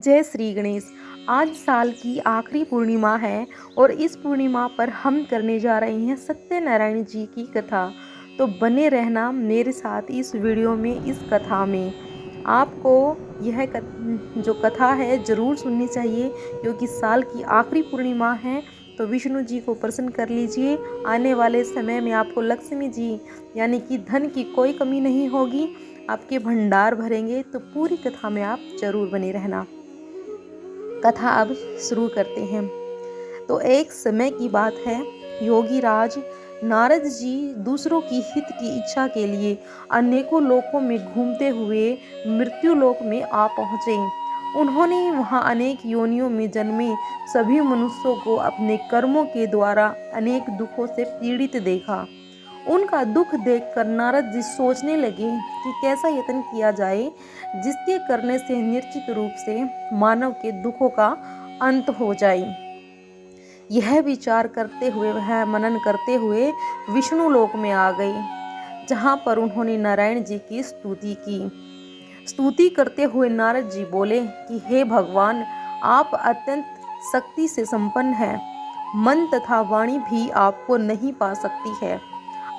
जय श्री गणेश। आज साल की आखिरी पूर्णिमा है और इस पूर्णिमा पर हम करने जा रहे हैं सत्यनारायण जी की कथा। तो बने रहना मेरे साथ इस वीडियो में। इस कथा में आपको यह जो कथा है ज़रूर सुननी चाहिए, क्योंकि साल की आखिरी पूर्णिमा है। तो विष्णु जी को प्रसन्न कर लीजिए। आने वाले समय में आपको लक्ष्मी जी यानी कि धन की कोई कमी नहीं होगी, आपके भंडार भरेंगे। तो पूरी कथा में आप जरूर बने रहना। कथा अब शुरू करते हैं। तो एक समय की बात है, योगी राज नारद जी दूसरों की हित की इच्छा के लिए अनेकों लोकों में घूमते हुए मृत्यु लोक में आ पहुँचे। उन्होंने वहाँ अनेक योनियों में जन्मे सभी मनुष्यों को अपने कर्मों के द्वारा अनेक दुखों से पीड़ित देखा। उनका दुख देखकर नारद जी सोचने लगे कि कैसा यत्न किया जाए जिसके करने से निश्चित रूप से मानव के दुखों का अंत हो जाए। यह विचार करते हुए वह मनन करते हुए विष्णु लोक में आ गए, जहाँ पर उन्होंने नारायण जी की स्तुति की। स्तुति करते हुए नारद जी बोले कि हे भगवान, आप अत्यंत शक्ति से संपन्न हैं। मन तथा वाणी भी आपको नहीं पा सकती है।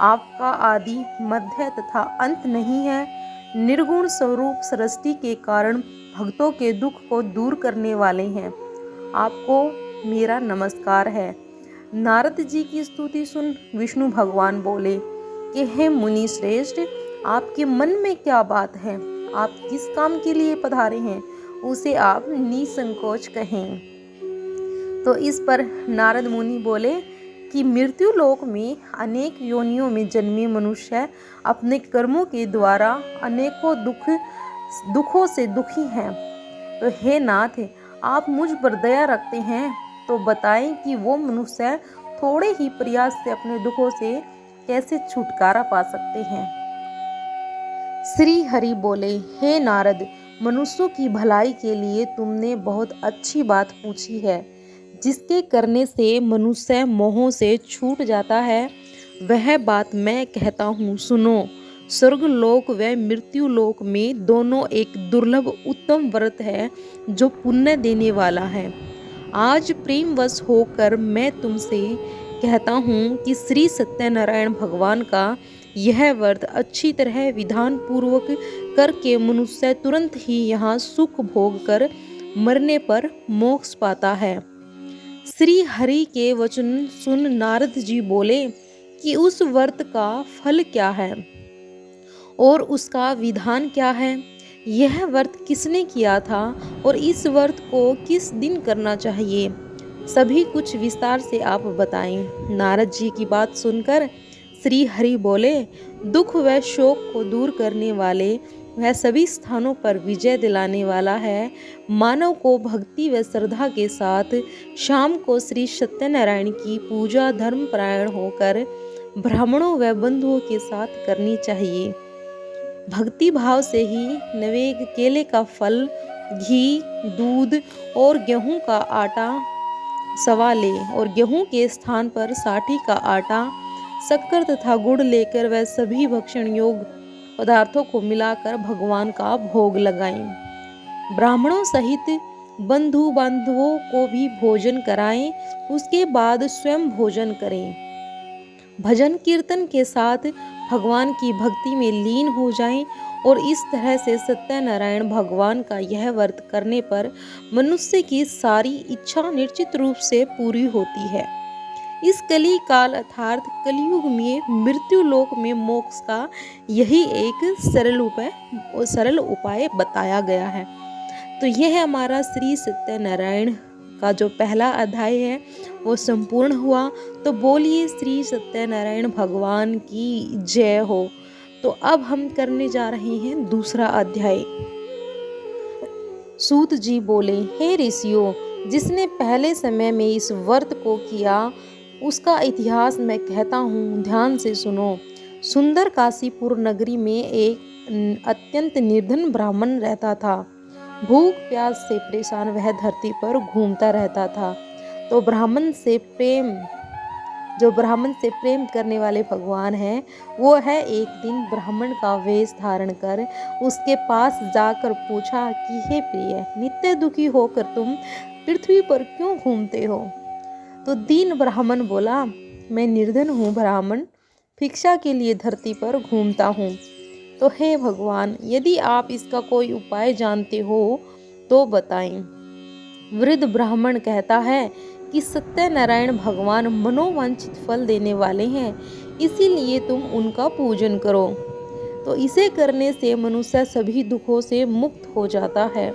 आपका आदि मध्य तथा अंत नहीं है। निर्गुण स्वरूप सृष्टि के कारण भक्तों के दुख को दूर करने वाले हैं। आपको मेरा नमस्कार है। नारद जी की स्तुति सुन विष्णु भगवान बोले कि हे मुनि श्रेष्ठ, आपके मन में क्या बात है? आप किस काम के लिए पधारे हैं, उसे आप निसंकोच कहें। तो इस पर नारद मुनि बोले कि मृत्यु लोक में अनेक योनियों में जन्मे मनुष्य अपने कर्मों के द्वारा अनेकों दुखों से दुखी हैं। तो हे नाथ, आप मुझ पर दया रखते हैं, तो बताएं कि वो मनुष्य थोड़े ही प्रयास से अपने दुखों से कैसे छुटकारा पा सकते हैं। श्री हरि बोले, हे नारद, मनुष्यों की भलाई के लिए तुमने बहुत अच्छी बात पूछी है। जिसके करने से मनुष्य मोहों से छूट जाता है, वह बात मैं कहता हूँ, सुनो। स्वर्ग लोक व मृत्यु लोक में दोनों एक दुर्लभ उत्तम व्रत है जो पुण्य देने वाला है। आज प्रेमवश होकर मैं तुमसे कहता हूँ कि श्री सत्यनारायण भगवान का यह व्रत अच्छी तरह विधान पूर्वक करके मनुष्य तुरंत ही यहाँ सुख भोग कर मरने पर मोक्ष पाता है। श्री हरि के वचन सुन नारद जी बोले कि उस व्रत का फल क्या है और उसका विधान क्या है, यह व्रत किसने किया था और इस व्रत को किस दिन करना चाहिए, सभी कुछ विस्तार से आप बताएं। नारद जी की बात सुनकर श्री हरि बोले, दुख व शोक को दूर करने वाले, वह सभी स्थानों पर विजय दिलाने वाला है। मानव को भक्ति व श्रद्धा के साथ शाम को श्री सत्यनारायण की पूजा धर्मपरायण होकर ब्राह्मणों व बंधुओं के साथ करनी चाहिए। भक्ति भाव से ही नवेग केले का फल, घी, दूध और गेहूं का आटा सवा ले और गेहूं के स्थान पर साठी का आटा, शक्कर तथा गुड़ लेकर वह सभी भक्षण योग्य पदार्थों को मिलाकर भगवान का भोग लगाएं। ब्राह्मणों सहित बंधु बांधवों को भी भोजन कराएं। उसके बाद स्वयं भोजन करें। भजन कीर्तन के साथ भगवान की भक्ति में लीन हो जाएं और इस तरह से सत्यनारायण भगवान का यह व्रत करने पर मनुष्य की सारी इच्छा निश्चित रूप से पूरी होती है। इस कली काल अर्थात कलयुग में मृत्यु लोक में मोक्ष का यही एक सरल उपाय बताया गया है। तो यह हमारा श्री सत्यनारायण का जो पहला अध्याय है वो संपूर्ण हुआ। तो बोलिए श्री सत्यनारायण भगवान की जय हो। तो अब हम करने जा रहे हैं दूसरा अध्याय। सूत जी बोले, हे ऋषियों, जिसने पहले समय में इस व्रत को किया उसका इतिहास मैं कहता हूँ, ध्यान से सुनो। सुंदर काशीपुर नगरी में एक अत्यंत निर्धन ब्राह्मण रहता था। भूख प्यास से परेशान वह धरती पर घूमता रहता था। तो ब्राह्मण से प्रेम जो ब्राह्मण से प्रेम करने वाले भगवान हैं, वो है एक दिन ब्राह्मण का वेश धारण कर उसके पास जाकर पूछा कि हे प्रिय, नित्य दुखी होकर तुम पृथ्वी पर क्यों घूमते हो? तो दीन ब्राह्मण बोला, मैं निर्धन हूँ ब्राह्मण, भिक्षा के लिए धरती पर घूमता हूँ। तो हे भगवान, यदि आप इसका कोई उपाय जानते हो तो बताएं। वृद्ध ब्राह्मण कहता है कि सत्यनारायण भगवान मनोवांछित फल देने वाले हैं, इसीलिए तुम उनका पूजन करो। तो इसे करने से मनुष्य सभी दुखों से मुक्त हो जाता है।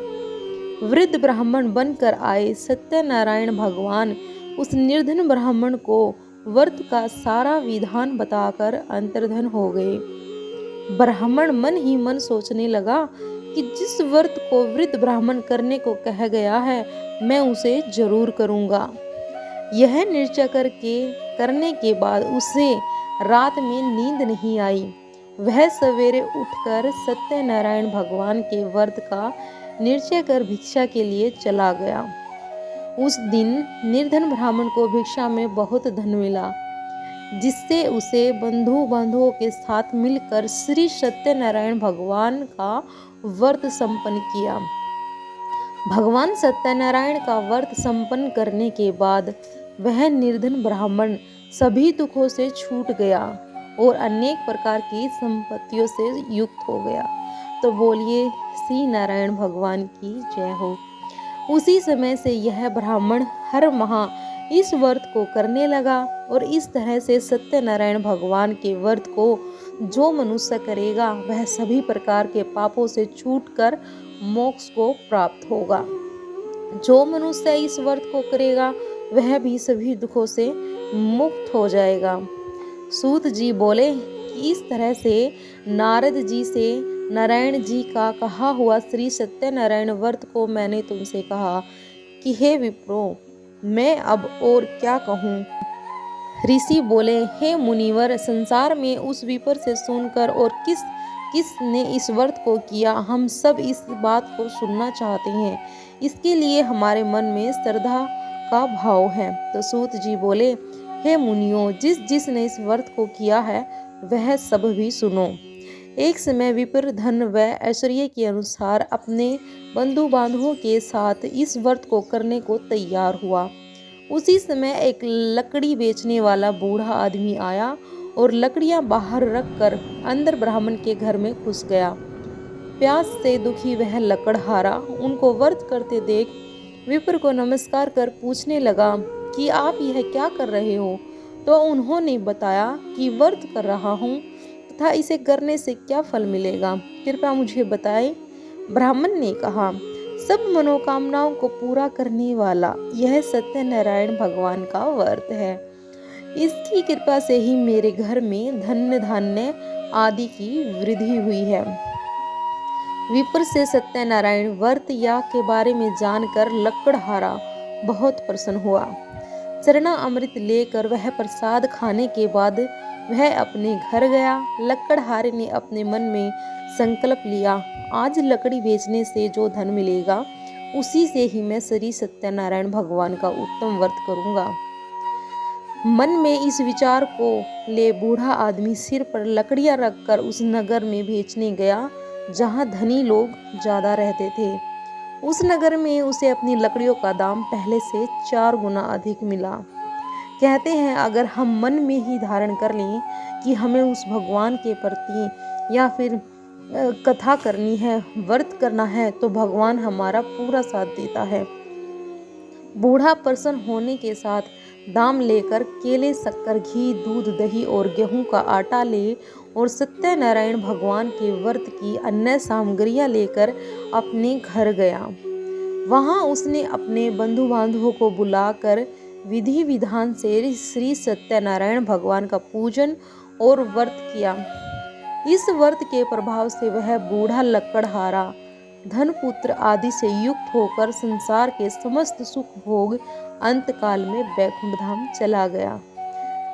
वृद्ध ब्राह्मण बनकर आए सत्यनारायण भगवान उस निर्धन ब्राह्मण को व्रत का सारा विधान बताकर अंतर्धन हो गए। ब्राह्मण मन ही मन सोचने लगा कि जिस व्रत को वृद्ध ब्राह्मण करने को कह गया है, मैं उसे जरूर करूंगा। यह निश्चय करने के बाद उसे रात में नींद नहीं आई। वह सवेरे उठकर सत्यनारायण भगवान के व्रत का निश्चय कर भिक्षा के लिए चला गया। उस दिन निर्धन ब्राह्मण को भिक्षा में बहुत धन मिला, जिससे उसे बंधु बांधवों के साथ मिलकर श्री सत्यनारायण भगवान का व्रत संपन्न किया। भगवान सत्यनारायण का व्रत संपन्न करने के बाद वह निर्धन ब्राह्मण सभी दुखों से छूट गया और अनेक प्रकार की संपत्तियों से युक्त हो गया। तो बोलिए श्री नारायण भगवान की जय हो। उसी समय से यह ब्राह्मण हर माह इस व्रत को करने लगा और इस तरह से सत्यनारायण भगवान के व्रत को जो मनुष्य करेगा वह सभी प्रकार के पापों से छूटकर मोक्ष को प्राप्त होगा। जो मनुष्य इस व्रत को करेगा वह भी सभी दुखों से मुक्त हो जाएगा। सूत जी बोले कि इस तरह से नारद जी से नारायण जी का कहा हुआ श्री सत्यनारायण व्रत को मैंने तुमसे कहा कि हे विप्रो, मैं अब और क्या कहूँ। ऋषि बोले, हे मुनिवर, संसार में उस विपर से सुनकर और किसने इस व्रत को किया, हम सब इस बात को सुनना चाहते हैं। इसके लिए हमारे मन में श्रद्धा का भाव है। तो सूत जी बोले, हे मुनियों, जिसने इस व्रत को किया है वह सब भी सुनो। एक समय विप्र धन व ऐश्वर्य के अनुसार अपने बंधु बांधवों के साथ इस व्रत को करने को तैयार हुआ। उसी समय एक लकड़ी बेचने वाला बूढ़ा आदमी आया और लकड़ियां बाहर रखकर अंदर ब्राह्मण के घर में घुस गया। प्यास से दुखी वह लकड़हारा उनको व्रत करते देख विप्र को नमस्कार कर पूछने लगा कि आप यह क्या कर रहे हो। तो उन्होंने बताया कि व्रत कर रहा हूँ तथा इसे करने से क्या फल मिलेगा, कृपया मुझे बताएं। ब्राह्मण ने कहा, सब मनोकामनाओं को पूरा करने वाला यह सत्यनारायण भगवान का व्रत है। इसकी कृपा से ही मेरे घर में धन्य धान्य आदि की वृद्धि हुई है। विप्र से सत्यनारायण व्रत या के बारे में जानकर लकड़हारा बहुत प्रसन्न हुआ। चरना अमृत लेकर वह प्रसाद खाने के बाद वह अपने घर गया। लकड़हारे ने अपने मन में संकल्प लिया, आज लकड़ी बेचने से जो धन मिलेगा उसी से ही मैं श्री सत्यनारायण भगवान का उत्तम व्रत करूंगा। मन में इस विचार को ले बूढ़ा आदमी सिर पर लकड़ियां रखकर उस नगर में बेचने गया जहां धनी लोग ज्यादा रहते थे। उस नगर में उसे अपनी लकड़ियों का दाम पहले से 4 गुना अधिक मिला। कहते हैं, अगर हम मन में ही धारण कर लें कि हमें उस भगवान के प्रति या फिर कथा करनी है, व्रत करना है, तो भगवान हमारा पूरा साथ देता है। बूढ़ा प्रसन्न होने के साथ दाम लेकर केले, शक्कर, घी, दूध, दही और गेहूं का आटा ले और सत्यनारायण भगवान के व्रत की अन्य सामग्रियां लेकर अपने घर गया। वहां उसने अपने बंधु बांधवों को बुलाकर विधि विधान से श्री सत्यनारायण भगवान का पूजन और व्रत किया। इस व्रत के प्रभाव से वह बूढ़ा लकड़हारा धन पुत्र आदि से युक्त होकर संसार के समस्त सुख भोग अंतकाल में वैकुंठ धाम चला गया।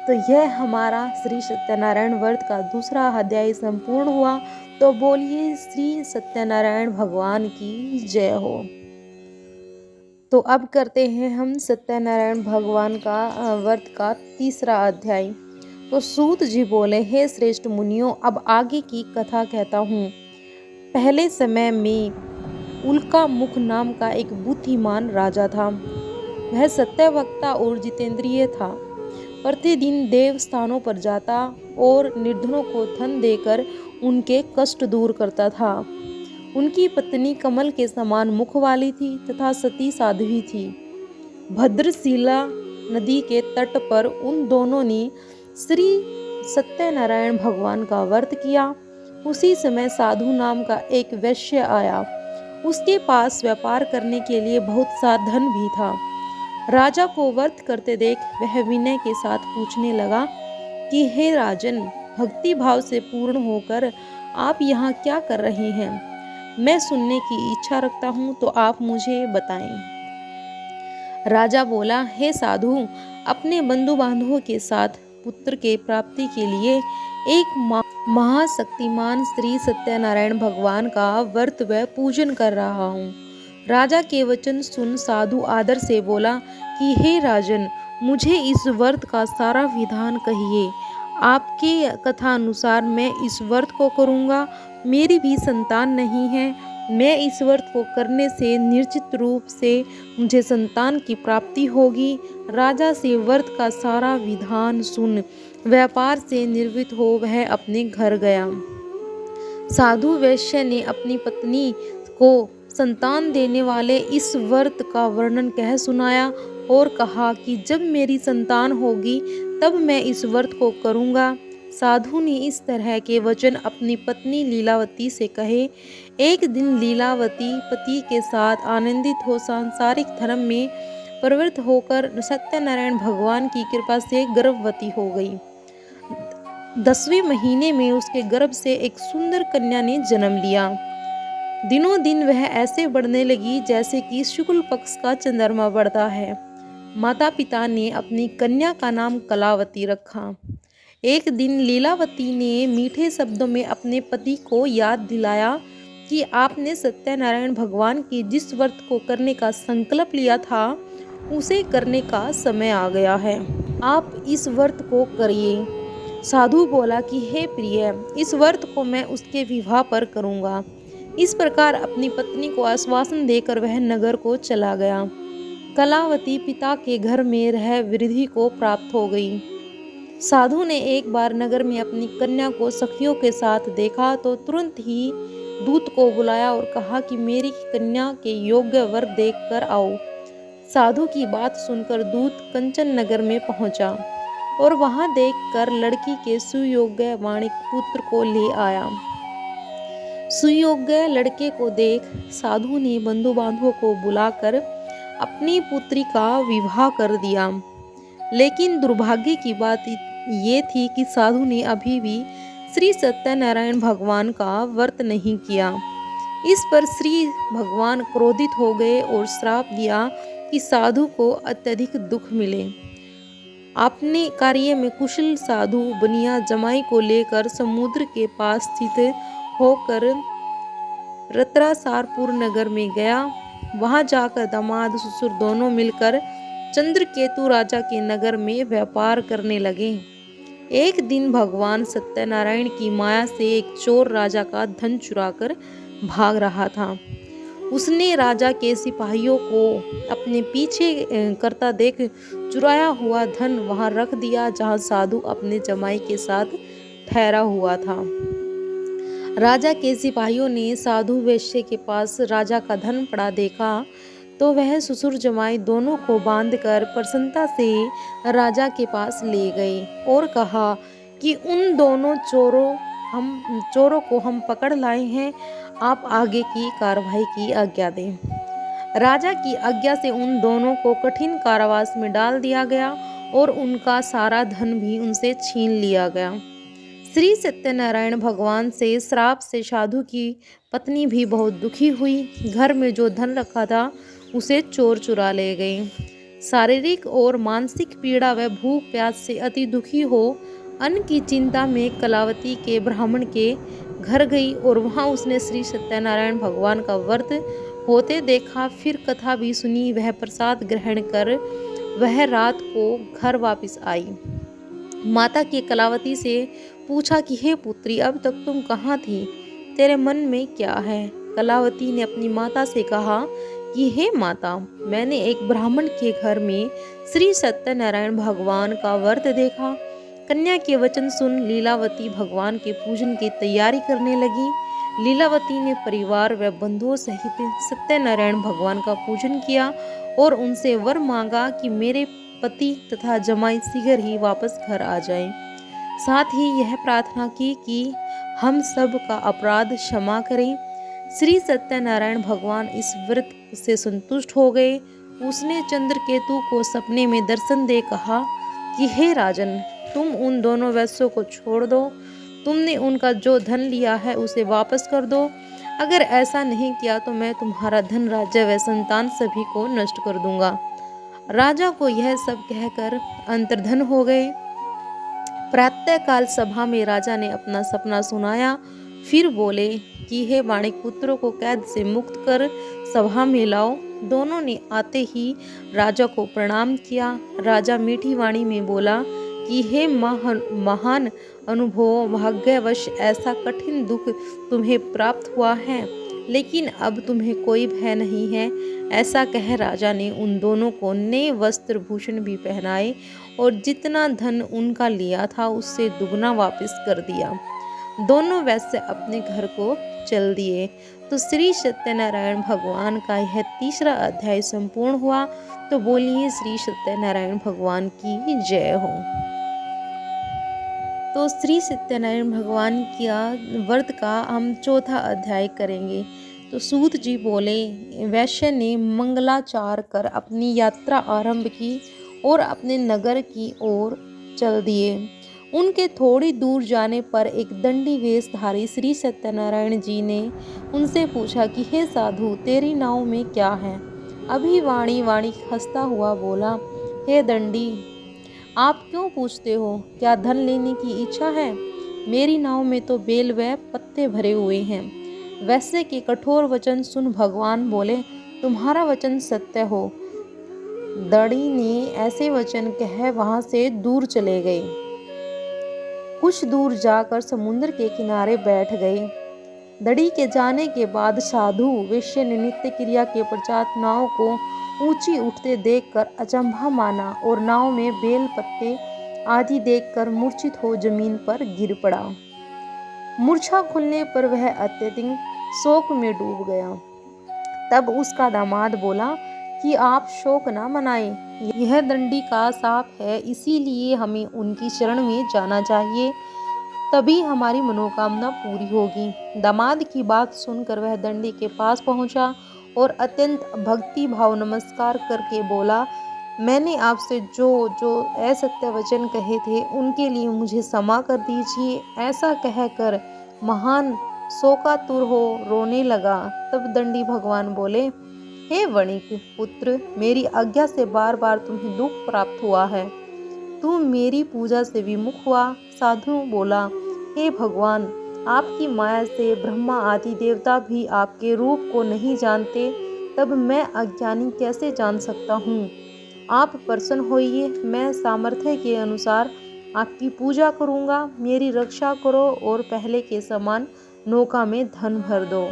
तो यह हमारा श्री सत्यनारायण व्रत का दूसरा अध्याय संपूर्ण हुआ। तो बोलिए श्री सत्यनारायण भगवान की जय हो। तो अब करते हैं हम सत्यनारायण भगवान का व्रत का तीसरा अध्याय। तो सूत जी बोले, हे श्रेष्ठ मुनियों, अब आगे की कथा कहता हूँ। पहले समय में उल्का मुख नाम का एक बुद्धिमान राजा था। वह सत्यवक्ता और जितेंद्रिय था। प्रतिदिन देव स्थानों पर जाता और निर्धनों को धन देकर उनके कष्ट दूर करता था। उनकी पत्नी कमल के समान मुख वाली थी तथा सती साध्वी थी। भद्रशिला नदी के तट पर उन दोनों ने श्री सत्यनारायण भगवान का व्रत किया। उसी समय साधु नाम का एक वैश्य आया। उसके पास व्यापार करने के लिए बहुत सा धन भी था। राजा को व्रत करते देख वह विनय के साथ पूछने लगा कि हे राजन, भक्ति भाव से पूर्ण होकर आप यहाँ क्या कर रहे हैं? मैं सुनने की इच्छा रखता हूँ, तो आप मुझे बताएं। राजा बोला, हे साधु, अपने बंधु बांधवों के साथ पुत्र के प्राप्ति के लिए एक महाशक्तिमान श्री सत्यनारायण भगवान का व्रत व पूजन कर रहा हूँ। राजा के वचन सुन साधु आदर से बोला कि हे राजन, मुझे इस व्रत का सारा विधान कहिए। आपके कथा अनुसार मैं इस व्रत को करूँगा। मेरी भी संतान नहीं है। मैं इस व्रत को करने से निश्चित रूप से मुझे संतान की प्राप्ति होगी। राजा से व्रत का सारा विधान सुन व्यापार से निवृत्त हो वह अपने घर गया। साधु वैश्य ने अपनी पत्नी को संतान देने वाले इस व्रत का वर्णन कह सुनाया और कहा कि जब मेरी संतान होगी तब मैं इस व्रत को करूँगा। साधु ने इस तरह के वचन अपनी पत्नी लीलावती से कहे। एक दिन लीलावती पति के साथ आनंदित हो सांसारिक धर्म में प्रवृत्त होकर सत्यनारायण भगवान की कृपा से गर्भवती हो गई। 10वें महीने में उसके गर्भ से एक सुंदर कन्या ने जन्म लिया। दिनों दिन वह ऐसे बढ़ने लगी जैसे कि शुक्ल पक्ष का चंद्रमा बढ़ता है। माता पिता ने अपनी कन्या का नाम कलावती रखा। एक दिन लीलावती ने मीठे शब्दों में अपने पति को याद दिलाया कि आपने सत्यनारायण भगवान की जिस व्रत को करने का संकल्प लिया था उसे करने का समय आ गया है। आप इस व्रत को करिए। साधु बोला कि हे प्रिय, इस व्रत को मैं उसके विवाह पर करूँगा। इस प्रकार अपनी पत्नी को आश्वासन देकर वह नगर को चला गया। कलावती पिता के घर में रह वृद्धि को प्राप्त हो गई। साधु ने एक बार नगर में अपनी कन्या को सखियों के साथ देखा तो तुरंत ही दूत को बुलाया और कहा कि मेरी कन्या के योग्य वर देख कर आओ। साधु की बात सुनकर दूत कंचन नगर में पहुंचा और वहां देखकर लड़की के सुयोग्य वाणिक पुत्र को ले आया। सुयोग्य लड़के को देख साधु ने बंधु बांधवों को बुलाकर अपनी पुत्री का विवाह कर दिया। लेकिन दुर्भाग्य की बात ये थी कि साधु ने अभी भी श्री सत्यनारायण भगवान का व्रत नहीं किया। इस पर श्री भगवान क्रोधित हो गए और श्राप दिया कि साधु को अत्यधिक दुख मिले। अपने कार्य में कुशल साधु बनिया जमाई को लेकर समुद्र के पास स्थित होकर रत्रासारपुर नगर में गया। वहां जाकर दामाद ससुर दोनों मिलकर चंद्रकेतु राजा के नगर में व्यापार करने लगे। एक दिन भगवान सत्यनारायण की माया से एक चोर राजा का धन चुराकर भाग रहा था। उसने राजा के सिपाहियों को अपने पीछे करता देख चुराया हुआ धन वहां रख दिया जहां साधु अपने जमाई के साथ ठहरा हुआ था। राजा के सिपाहियों ने साधु वैश्य के पास राजा का धन पड़ा देखा तो वह ससुर जमाई दोनों को बांधकर प्रसन्नता से राजा के पास ले गए और कहा कि उन दोनों चोरों को हम पकड़ लाए हैं। आप आगे की कार्रवाई की आज्ञा दें। राजा की आज्ञा से उन दोनों को कठिन कारावास में डाल दिया गया और उनका सारा धन भी उनसे छीन लिया गया। श्री सत्यनारायण भगवान से श्राप से साधु की पत्नी भी बहुत दुखी हुई। घर में जो धन रखा था उसे चोर चुरा ले गए। शारीरिक और मानसिक पीड़ा व भूख प्यास से अति दुखी हो अन्न की चिंता में कलावती के ब्राह्मण के घर गई और वहां उसने श्री सत्यनारायण भगवान का व्रत होते देखा। फिर कथा भी सुनी। वह प्रसाद ग्रहण कर वह रात को घर वापस आई। माता की कलावती से पूछा कि हे पुत्री, अब तक तुम कहाँ थी? तेरे मन में क्या है? कलावती ने अपनी माता से कहा कि हे माता, मैंने एक ब्राह्मण के घर में श्री सत्यनारायण भगवान का व्रत देखा। कन्या के वचन सुन लीलावती भगवान के पूजन की तैयारी करने लगी। लीलावती ने परिवार व बंधुओं सहित सत्यनारायण भगवान का पूजन किया और उनसे वर मांगा कि मेरे पति तथा जमाई शीघ्र ही वापस घर आ जाएं। साथ ही यह प्रार्थना की कि हम सब का अपराध क्षमा करें। श्री सत्यनारायण भगवान इस व्रत से संतुष्ट हो गए। उसने चंद्रकेतु को सपने में दर्शन दे कहा कि हे राजन, तुम उन दोनों वैश्यों को छोड़ दो। तुमने उनका जो धन लिया है उसे वापस कर दो। अगर ऐसा नहीं किया तो मैं तुम्हारा धन, राज्य व संतान सभी को नष्ट कर दूंगा। राजा को यह सब कहकर अंतर्धन हो गए। प्रातःकाल सभा में राजा ने अपना सपना सुनाया। फिर बोले कि हे वाणिक, पुत्रों को कैद से मुक्त कर सभा में लाओ। दोनों ने आते ही राजा को प्रणाम किया। राजा मीठी वाणी में बोला कि हे महान अनुभव, भाग्यवश ऐसा कठिन दुख तुम्हें प्राप्त हुआ है, लेकिन अब तुम्हें कोई भय नहीं है। ऐसा कह राजा ने उन दोनों को नए वस्त्र भूषण भी पहनाए और जितना धन उनका लिया था उससे दुगना वापस कर दिया। दोनों वैसे अपने घर को चल दिए। तो श्री सत्यनारायण भगवान का यह तीसरा अध्याय संपूर्ण हुआ। तो बोलिए श्री सत्यनारायण भगवान की जय हो। तो श्री सत्यनारायण भगवान का व्रत का हम चौथा अध्याय करेंगे। तो सूत जी बोले, वैश्य ने मंगलाचार कर अपनी यात्रा आरंभ की और अपने नगर की ओर चल दिए। उनके थोड़ी दूर जाने पर एक दंडी वेशधारी श्री सत्यनारायण जी ने उनसे पूछा कि हे साधु, तेरी नाव में क्या है? अभी वाणी हंसता हुआ बोला, हे दंडी, आप क्यों पूछते हो? क्या धन लेने की इच्छा है? मेरी नाव में तो बेल व पत्ते भरे हुए हैं। वैश्य के कठोर वचन सुन भगवान बोले, तुम्हारा वचन सत्य हो। दड़ी ने ऐसे वचन कह वहां से दूर चले गए। कुछ दूर जाकर समुद्र के किनारे बैठ गए। दड़ी के जाने के बाद साधु वैश्य ने नित्य क्रिया के पश्चात नाव को ऊंची उठते देखकर अचंभा माना और नाव में बेल पत्ते आदि देखकर मूर्छित हो जमीन पर गिर पड़ा। मूर्छा खुलने पर वह अत्यधिक शोक में डूब गया। तब उसका दामाद बोला कि आप शोक न मनाएं, यह दंडी का शाप है, इसीलिए हमें उनकी शरण में जाना चाहिए, तभी हमारी मनोकामना पूरी होगी। दामाद की बात सुनकर वह दंडी के पास पहुंचा और अत्यंत भक्ति भाव नमस्कार करके बोला, मैंने आपसे जो जो असत्य वचन कहे थे उनके लिए मुझे क्षमा कर दीजिए। ऐसा कहकर महान शोकातुर हो रोने लगा। तब दंडी भगवान बोले, हे वणिक पुत्र, मेरी आज्ञा से बार बार तुम्हें दुख प्राप्त हुआ है। तुम मेरी पूजा से विमुख हुआ। साधु बोला, हे भगवान, आपकी माया से ब्रह्मा आदि देवता भी आपके रूप को नहीं जानते, तब मैं अज्ञानी कैसे जान सकता हूँ? आप प्रसन्न होइए, मैं सामर्थ्य के अनुसार आपकी पूजा करूँगा। मेरी रक्षा करो और पहले के समान नौका में धन भर दो।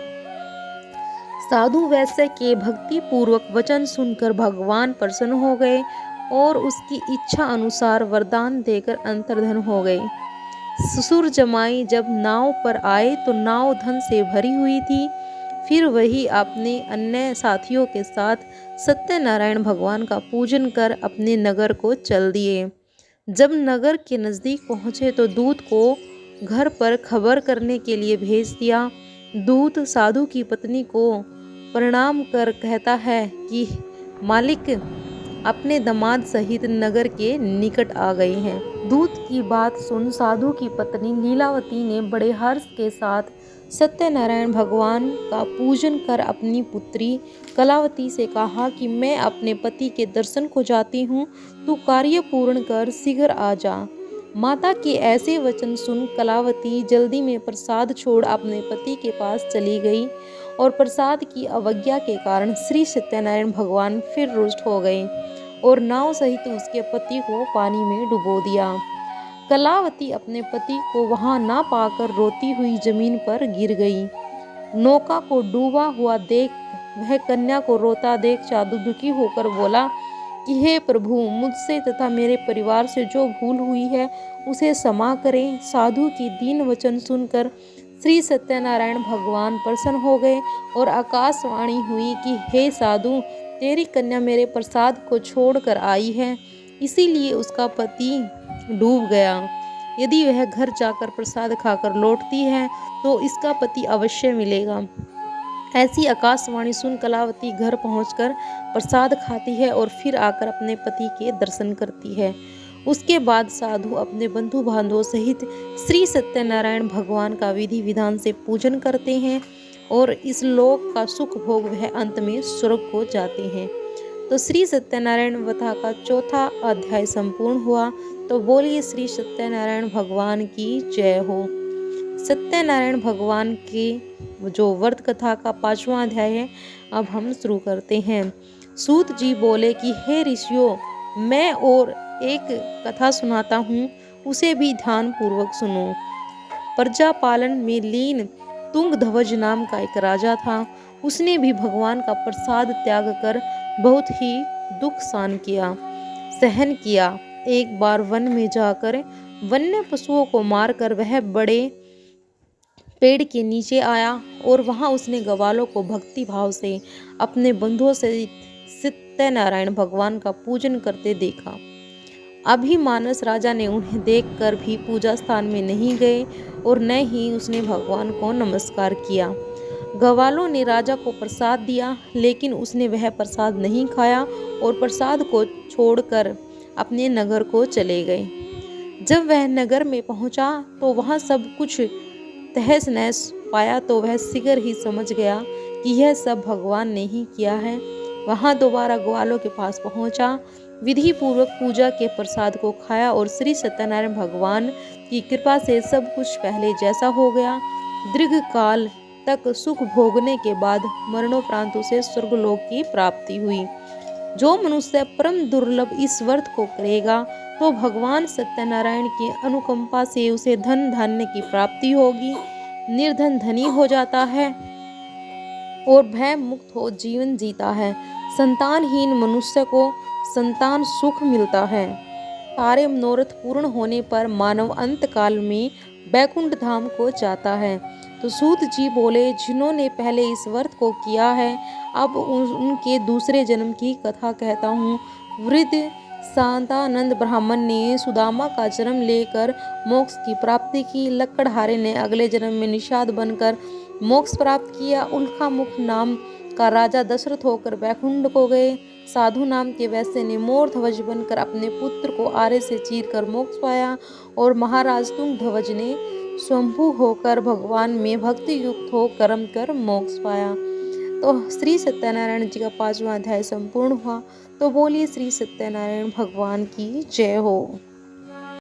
साधु वैश्य के भक्ति पूर्वक वचन सुनकर भगवान प्रसन्न हो गए और उसकी इच्छा अनुसार वरदान देकर अंतर्धन हो गए। ससुर जमाई जब नाव पर आए तो नाव धन से भरी हुई थी। फिर वही अपने अन्य साथियों के साथ सत्यनारायण भगवान का पूजन कर अपने नगर को चल दिए। जब नगर के नज़दीक पहुँचे तो दूत को घर पर खबर करने के लिए भेज दिया। दूत साधु की पत्नी को प्रणाम कर कहता है कि मालिक अपने दामाद सहित नगर के निकट आ गए हैं। दूत की बात सुन साधु की पत्नी लीलावती ने बड़े हर्ष के साथ सत्यनारायण भगवान का पूजन कर अपनी पुत्री कलावती से कहा कि मैं अपने पति के दर्शन को जाती हूँ, तू कार्य पूर्ण कर शीघ्र आ जा। माता के ऐसे वचन सुन कलावती जल्दी में प्रसाद छोड़ अपने पति के पास चली गई और प्रसाद की अवज्ञा के कारण श्री सत्यनारायण भगवान फिर रुष्ट हो गए और नाव सहित उसके पति को पानी में डुबो दिया। कलावती अपने पति को वहां ना पाकर रोती हुई जमीन पर गिर गई। नौका को डूबा हुआ देख वह कन्या को रोता देख साधु दुखी होकर बोला कि हे प्रभु, मुझसे तथा मेरे परिवार से जो भूल हुई है उसे क्षमा करें। साधु की दीन वचन सुनकर श्री सत्यनारायण भगवान प्रसन्न हो गए और आकाशवाणी हुई कि हे साधु, तेरी कन्या मेरे प्रसाद को छोड़कर आई है, इसीलिए उसका पति डूब गया। यदि वह घर जाकर प्रसाद खाकर लौटती है तो इसका पति अवश्य मिलेगा। ऐसी आकाशवाणी सुन कलावती घर पहुंचकर प्रसाद खाती है और फिर आकर अपने पति के दर्शन करती है। उसके बाद साधु अपने बंधु बांधवों सहित श्री सत्यनारायण भगवान का विधि विधान से पूजन करते हैं और इस लोक का सुख भोग वह अंत में स्वर्ग को जाते हैं। तो श्री सत्यनारायण वथा का चौथा अध्याय संपूर्ण हुआ। तो बोलिए श्री सत्यनारायण भगवान की जय हो। सत्यनारायण भगवान के जो व्रत कथा का 5वां अध्याय है, अब हम शुरू करते हैं। सूत जी बोले कि हे ऋषियों, मैं और एक कथा सुनाता हूँ, उसे भी ध्यान पूर्वक सुनो। प्रजा पालन में लीन तुंगध्वज नाम का एक राजा था। उसने भी भगवान का प्रसाद त्याग कर बहुत ही दुख सहन किया। एक बार वन में जाकर वन्य पशुओं को मारकर वह बड़े पेड़ के नीचे आया और वहां उसने ग्वालों को भक्ति भाव से अपने बंधुओं से सत्यनारायण भगवान का पूजन करते देखा। अभिमानस राजा ने उन्हें देखकर भी पूजा स्थान में नहीं गए और न ही उसने भगवान को नमस्कार किया। ग्वालों ने राजा को प्रसाद दिया, लेकिन उसने वह प्रसाद नहीं खाया और प्रसाद को छोड़कर अपने नगर को चले गए। जब वह नगर में पहुंचा तो वहां सब कुछ तहस नहस पाया तो वह शीघ्र ही समझ गया कि यह सब भगवान ने ही किया है। वहां दोबारा ग्वालों के पास पहुंचा, विधि पूर्वक पूजा के प्रसाद को खाया और श्री सत्यनारायण भगवान की कृपा से सब कुछ पहले जैसा हो गया। दीर्घ काल तक सुख भोगने के बाद मरणोपरांत उसे स्वर्गलोक की प्राप्ति हुई। जो मनुष्य परम दुर्लभ इस व्रत को करेगा तो भगवान सत्यनारायण की अनुकंपा से उसे धन धान्य की प्राप्ति होगी, निर्धन धनी हो जाता है और भय मुक्त हो जीवन जीता है। संतानहीन मनुष्य को संतान सुख मिलता है। सारे मनोरथ पूर्ण होने पर मानव अंत काल में बैकुंठ धाम को जाता है। तो सूत जी बोले, जिन्होंने पहले इस व्रत को किया है, अब उनके दूसरे जन्म की कथा कहता हूँ। वृद्ध शांतानंद ब्राह्मण ने सुदामा का जन्म लेकर मोक्ष की प्राप्ति की। लक्कड़हारे ने अगले जन्म में निषाद बनकर मोक्ष प्राप्त किया। उल्का मुख नाम का राजा दशरथ होकर बैकुंठ को गए। साधु नाम के वैश्य ने मोर ध्वज बनकर अपने पुत्र को आरे से चीरकर मोक्ष पाया और महाराज तुंगध्वज ने स्वयंभू होकर भगवान में भक्ति युक्त हो कर्म कर मोक्ष पाया। तो श्री सत्यनारायण जी का 5वां अध्याय संपूर्ण हुआ। तो बोलिए श्री सत्यनारायण भगवान की जय हो।